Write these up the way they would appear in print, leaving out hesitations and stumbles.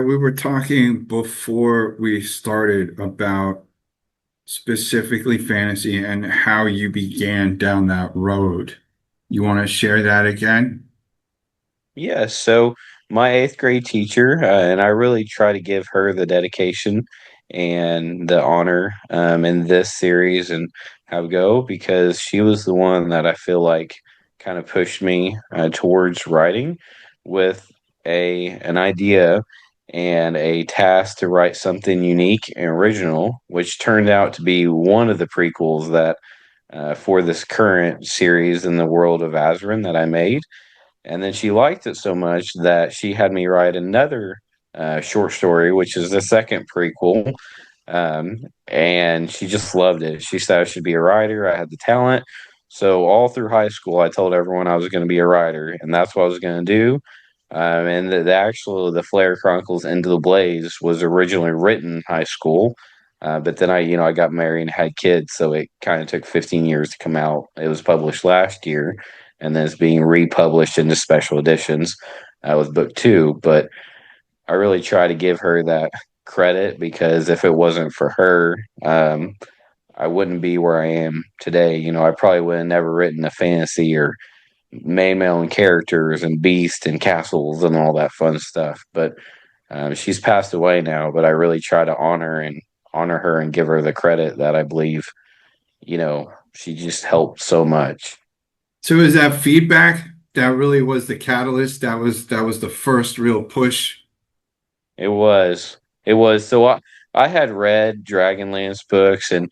we were talking before we started about specifically fantasy and how you began down that road. You want to share that again? Yeah, so my eighth grade teacher, and I really try to give her the dedication and the honor in this series and have go because she was the one that I feel like kind of pushed me towards writing with an idea and a task to write something unique and original, which turned out to be one of the prequels that for this current series in the world of Azrin that I made. And then she liked it so much that she had me write another short story, which is the second prequel. And she just loved it. She said I should be a writer. I had the talent. So all through high school, I told everyone I was going to be a writer, and that's what I was going to do. And the Flare Chronicles Into the Blaze was originally written in high school. But then I got married and had kids, so it kind of took 15 years to come out. It was published last year, and then it's being republished into special editions with book two. But I really try to give her that credit because if it wasn't for her, I wouldn't be where I am today. I probably would have never written a fantasy or made my own characters and beasts and castles and all that fun stuff. But she's passed away now, but I really try to honor her and give her the credit that I believe, she just helped so much. So is that feedback that really was the catalyst? That was the first real push. It was. It was. So I had read Dragonlance books, and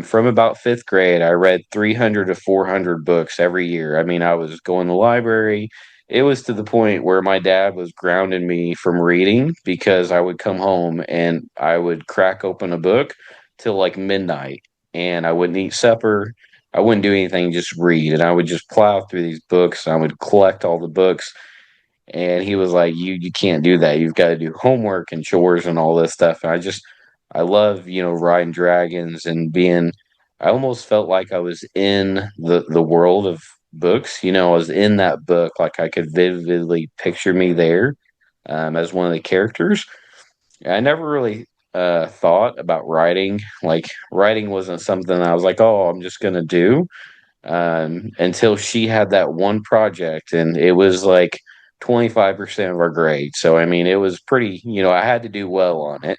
from about fifth grade, I read 300 to 400 books every year. I mean, I was going to the library. It was to the point where my dad was grounding me from reading because I would come home and I would crack open a book till like midnight, and I wouldn't eat supper. I wouldn't do anything, just read, and I would just plow through these books. And I would collect all the books, and he was like, you can't do that. You've got to do homework and chores and all this stuff. And I love, riding dragons and being, I almost felt like I was in the world of books. I was in that book. Like I could vividly picture me there as one of the characters. I never really thought about writing. Like writing wasn't something I was like, oh, I'm just gonna do until she had that one project, and it was like 25% of our grade. So, I mean, it was pretty, I had to do well on it.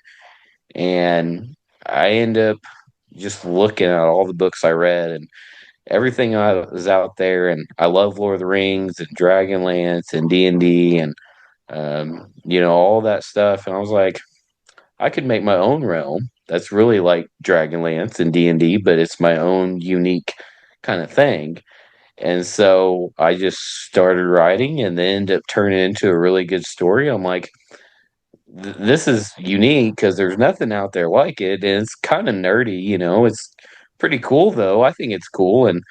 And I end up just looking at all the books I read and everything I was out there. And I love Lord of the Rings and Dragonlance and D&D and, all that stuff. And I was like, I could make my own realm that's really like Dragonlance and D&D, but it's my own unique kind of thing. And so I just started writing and then ended up turning into a really good story. I'm like, this is unique because there's nothing out there like it. And it's kind of nerdy, It's pretty cool, though. I think it's cool. And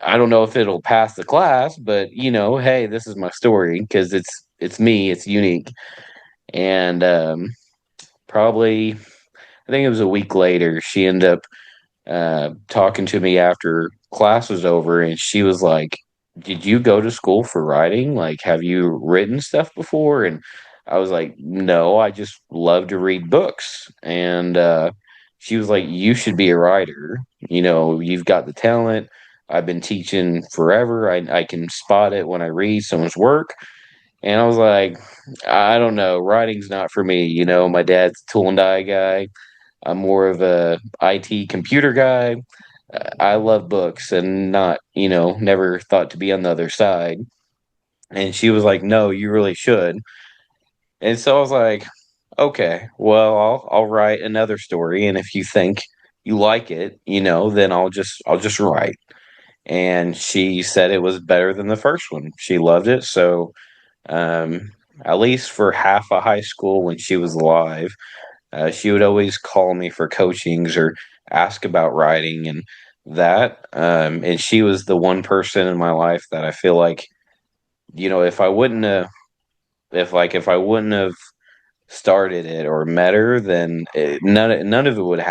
I don't know if it'll pass the class, but, hey, this is my story because it's me, it's unique. And probably, I think it was a week later, she ended up talking to me after class was over, and she was like, "Did you go to school for writing? Like, have you written stuff before?" And I was like, "No, I just love to read books." And she was like, "You should be a writer. You've got the talent. I've been teaching forever. I can spot it when I read someone's work." And I was like, "I don't know. Writing's not for me. My dad's a tool and die guy. I'm more of a IT computer guy. I love books and not, never thought to be on the other side." And she was like, "No, you really should." And so I was like, "Okay, well, I'll write another story, and if you think you like it, then I'll just write." And she said it was better than the first one. She loved it. So, um, at least for half of high school when she was alive, she would always call me for coachings or ask about writing and that. And she was the one person in my life that I feel like, if I wouldn't have, if I wouldn't have started it or met her, then none of it would happen.